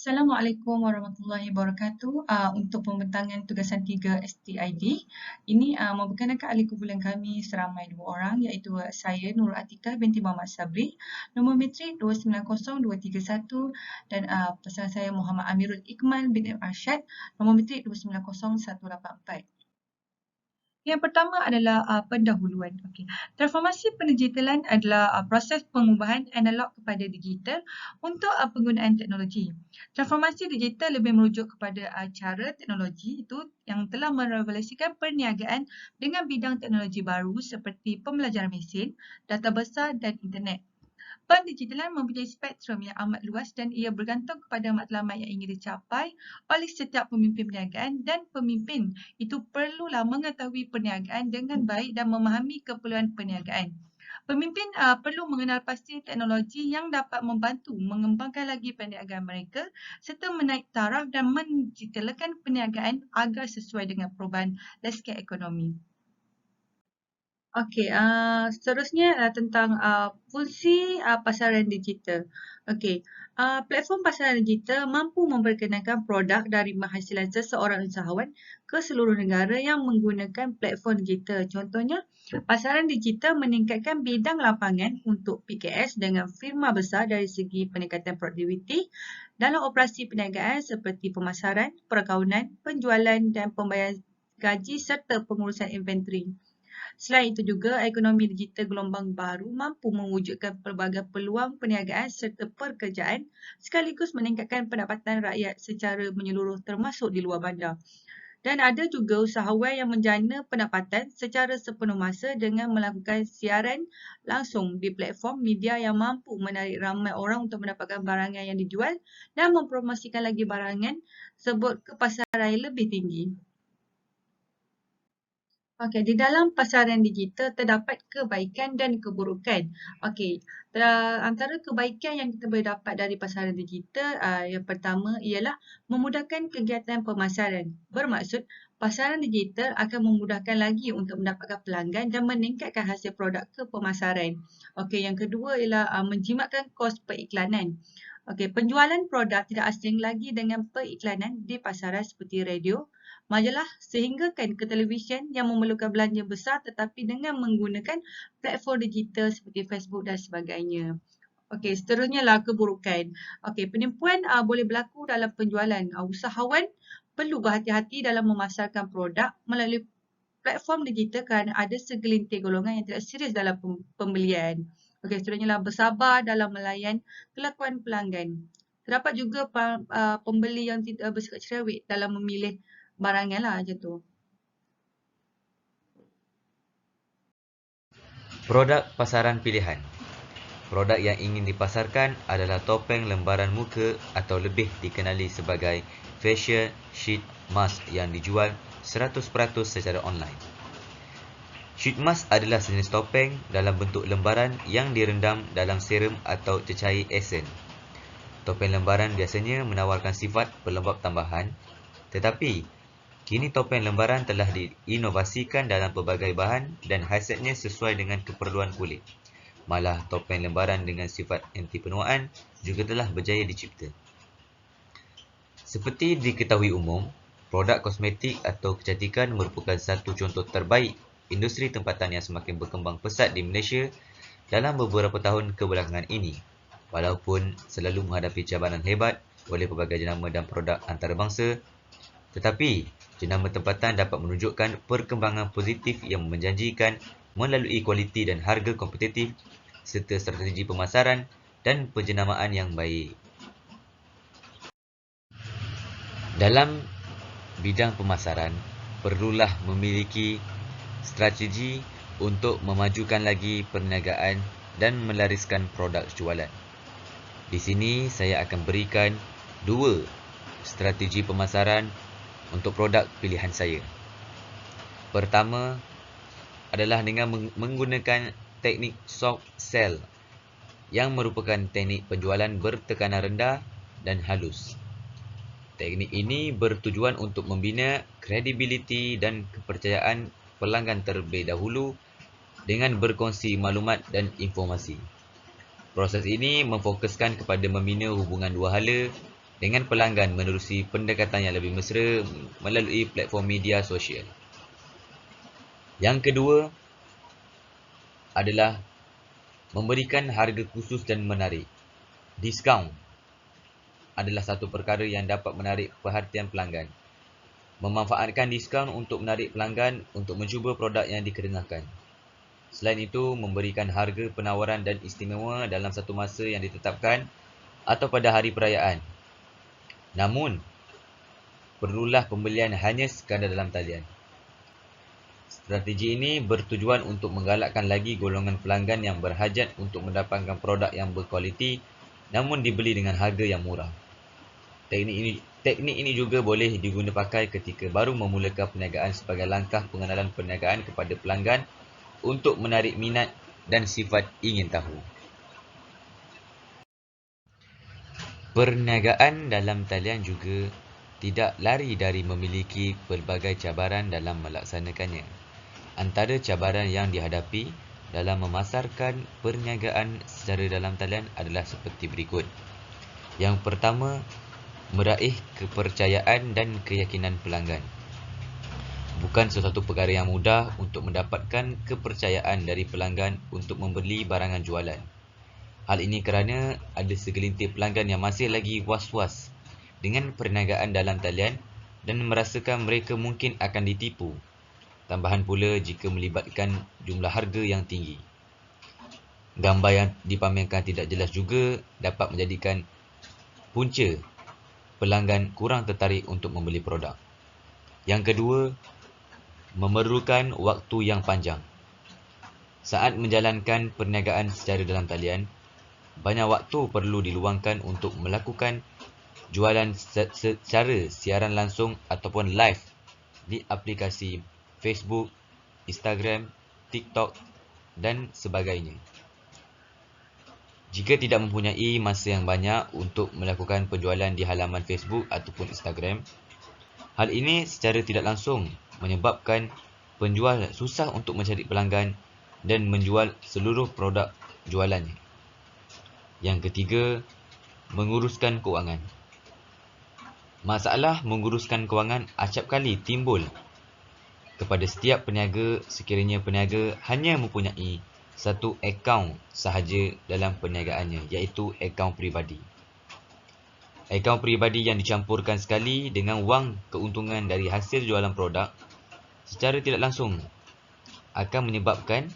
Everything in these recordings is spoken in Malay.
Assalamualaikum warahmatullahi wabarakatuh. Untuk pembentangan tugasan 3 STID, ini memperkenalkan ahli kumpulan kami seramai 2 orang iaitu saya Nurul Atikah binti Muhammad Sabri, nombor metrik 290231 dan pasangan saya Muhammad Amirul Iqmal bin Arsyad, nombor metrik 290184. Yang pertama adalah pendahuluan. Okey. Transformasi pendigitalan adalah proses pengubahan analog kepada digital untuk penggunaan teknologi. Transformasi digital lebih merujuk kepada cara teknologi itu yang telah merevolusikan perniagaan dengan bidang teknologi baru seperti pembelajaran mesin, data besar dan internet. Pendigitalan mempunyai spektrum yang amat luas dan ia bergantung kepada matlamat yang ingin dicapai oleh setiap pemimpin perniagaan dan pemimpin itu perlulah mengetahui perniagaan dengan baik dan memahami keperluan perniagaan. Pemimpin perlu mengenal pasti teknologi yang dapat membantu mengembangkan lagi perniagaan mereka serta menaik taraf dan mendigitalisasi perniagaan agar sesuai dengan perubahan landscape ekonomi. Okey, seterusnya tentang fungsi pasaran digital. Okey, platform pasaran digital mampu memperkenalkan produk dari penghasilan seseorang usahawan ke seluruh negara yang menggunakan platform digital. Contohnya, pasaran digital meningkatkan bidang lapangan untuk PKS dengan firma besar dari segi peningkatan produktiviti dalam operasi perniagaan seperti pemasaran, perakanan, penjualan dan pembayaran gaji serta pengurusan inventory. Selain itu juga, ekonomi digital gelombang baru mampu mewujudkan pelbagai peluang perniagaan serta pekerjaan sekaligus meningkatkan pendapatan rakyat secara menyeluruh termasuk di luar bandar. Dan ada juga usahawan yang menjana pendapatan secara sepenuh masa dengan melakukan siaran langsung di platform media yang mampu menarik ramai orang untuk mendapatkan barangan yang dijual dan mempromosikan lagi barangan tersebut ke pasaran yang lebih tinggi. Okey, di dalam pasaran digital terdapat kebaikan dan keburukan. Okey, antara kebaikan yang kita boleh dapat dari pasaran digital, yang pertama ialah memudahkan kegiatan pemasaran. Bermaksud, pasaran digital akan memudahkan lagi untuk mendapatkan pelanggan dan meningkatkan hasil produk ke pemasaran. Okey, yang kedua ialah menjimatkan kos periklanan. Okey, penjualan produk tidak asing lagi dengan periklanan di pasaran seperti radio, majalah sehinggakan ke televisyen yang memerlukan belanja besar tetapi dengan menggunakan platform digital seperti Facebook dan sebagainya. Okey, seterusnya lah keburukan. Okey, penipuan boleh berlaku dalam penjualan. Usahawan perlu berhati-hati dalam memasarkan produk melalui platform digital kerana ada segelintir golongan yang tidak serius dalam pembelian. Okey, seterusnya lah bersabar dalam melayan kelakuan pelanggan. Terdapat juga pembeli yang tidak bersikap cerewet dalam memilih barangan lah macam tu. Produk pasaran pilihan. Produk yang ingin dipasarkan adalah topeng lembaran muka atau lebih dikenali sebagai facial sheet mask yang dijual 100% secara online. Sheet mask adalah sejenis topeng dalam bentuk lembaran yang direndam dalam serum atau cecair esen. Topeng lembaran biasanya menawarkan sifat pelembab tambahan, tetapi kini topeng lembaran telah diinovasikan dalam pelbagai bahan dan khasiatnya sesuai dengan keperluan kulit. Malah topeng lembaran dengan sifat anti penuaan juga telah berjaya dicipta. Seperti diketahui umum, produk kosmetik atau kecantikan merupakan satu contoh terbaik industri tempatan yang semakin berkembang pesat di Malaysia dalam beberapa tahun kebelakangan ini. Walaupun selalu menghadapi cabaran hebat oleh pelbagai jenama dan produk antarabangsa, tetapi jenama tempatan dapat menunjukkan perkembangan positif yang menjanjikan melalui kualiti dan harga kompetitif serta strategi pemasaran dan penjenamaan yang baik. Dalam bidang pemasaran, perlulah memiliki strategi untuk memajukan lagi perniagaan dan melariskan produk jualan. Di sini saya akan berikan 2 strategi pemasaran untuk produk pilihan saya. Pertama adalah dengan menggunakan teknik soft sell yang merupakan teknik penjualan bertekanan rendah dan halus. Teknik ini bertujuan untuk membina kredibiliti dan kepercayaan pelanggan terlebih dahulu dengan berkongsi maklumat dan informasi. Proses ini memfokuskan kepada membina hubungan dua hala dengan pelanggan menerusi pendekatan yang lebih mesra melalui platform media sosial. Yang kedua adalah memberikan harga khusus dan menarik. Diskaun adalah satu perkara yang dapat menarik perhatian pelanggan. Memanfaatkan diskaun untuk menarik pelanggan untuk mencuba produk yang dikedengarkan. Selain itu, memberikan harga penawaran dan istimewa dalam satu masa yang ditetapkan atau pada hari perayaan. Namun, perlulah pembelian hanya sekadar dalam talian. Strategi ini bertujuan untuk menggalakkan lagi golongan pelanggan yang berhajat untuk mendapatkan produk yang berkualiti namun dibeli dengan harga yang murah. Teknik ini juga boleh diguna pakai ketika baru memulakan perniagaan sebagai langkah pengenalan perniagaan kepada pelanggan untuk menarik minat dan sifat ingin tahu. Perniagaan dalam talian juga tidak lari dari memiliki pelbagai cabaran dalam melaksanakannya. Antara cabaran yang dihadapi dalam memasarkan perniagaan secara dalam talian adalah seperti berikut. Yang pertama, meraih kepercayaan dan keyakinan pelanggan. Bukan sesuatu perkara yang mudah untuk mendapatkan kepercayaan dari pelanggan untuk membeli barangan jualan. Hal ini kerana ada segelintir pelanggan yang masih lagi was-was dengan perniagaan dalam talian dan merasakan mereka mungkin akan ditipu. Tambahan pula jika melibatkan jumlah harga yang tinggi. Gambar yang dipamerkan tidak jelas juga dapat menjadikan punca pelanggan kurang tertarik untuk membeli produk. Yang kedua, memerlukan waktu yang panjang. Saat menjalankan perniagaan secara dalam talian, banyak waktu perlu diluangkan untuk melakukan jualan secara siaran langsung ataupun live di aplikasi Facebook, Instagram, TikTok dan sebagainya. Jika tidak mempunyai masa yang banyak untuk melakukan penjualan di halaman Facebook ataupun Instagram, hal ini secara tidak langsung menyebabkan penjual susah untuk mencari pelanggan dan menjual seluruh produk jualannya. Yang ketiga, menguruskan kewangan. Masalah menguruskan kewangan acap kali timbul kepada setiap peniaga sekiranya peniaga hanya mempunyai satu akaun sahaja dalam perniagaannya, iaitu akaun peribadi. Akaun peribadi yang dicampurkan sekali dengan wang keuntungan dari hasil jualan produk secara tidak langsung akan menyebabkan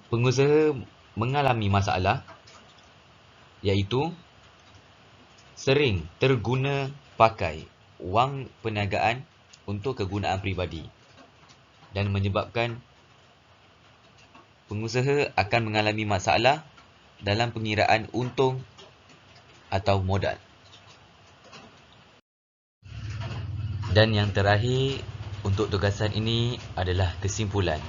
pengusaha mengalami masalah, iaitu sering terguna pakai wang perniagaan untuk kegunaan peribadi dan menyebabkan pengusaha akan mengalami masalah dalam pengiraan untung atau modal. Dan yang terakhir untuk tugasan ini adalah kesimpulan.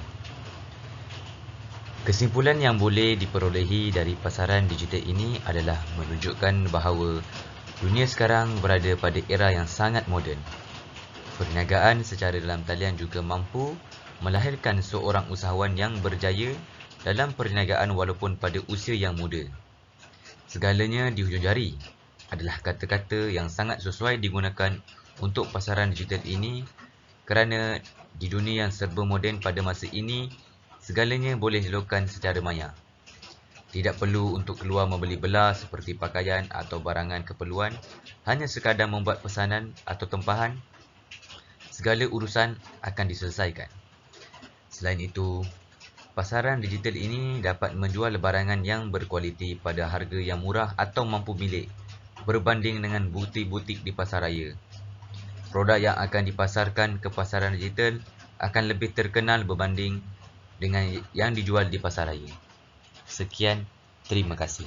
Kesimpulan yang boleh diperolehi dari pasaran digital ini adalah menunjukkan bahawa dunia sekarang berada pada era yang sangat moden. Perniagaan secara dalam talian juga mampu melahirkan seorang usahawan yang berjaya dalam perniagaan walaupun pada usia yang muda. Segalanya di hujung jari adalah kata-kata yang sangat sesuai digunakan untuk pasaran digital ini kerana di dunia yang serba moden pada masa ini, segalanya boleh dilakukan secara maya. Tidak perlu untuk keluar membeli belah seperti pakaian atau barangan keperluan, hanya sekadar membuat pesanan atau tempahan, segala urusan akan diselesaikan. Selain itu, pasaran digital ini dapat menjual barangan yang berkualiti pada harga yang murah atau mampu milik berbanding dengan butik-butik di pasaraya. Produk yang akan dipasarkan ke pasaran digital akan lebih terkenal berbanding dengan yang dijual di pasaraya. Sekian, terima kasih.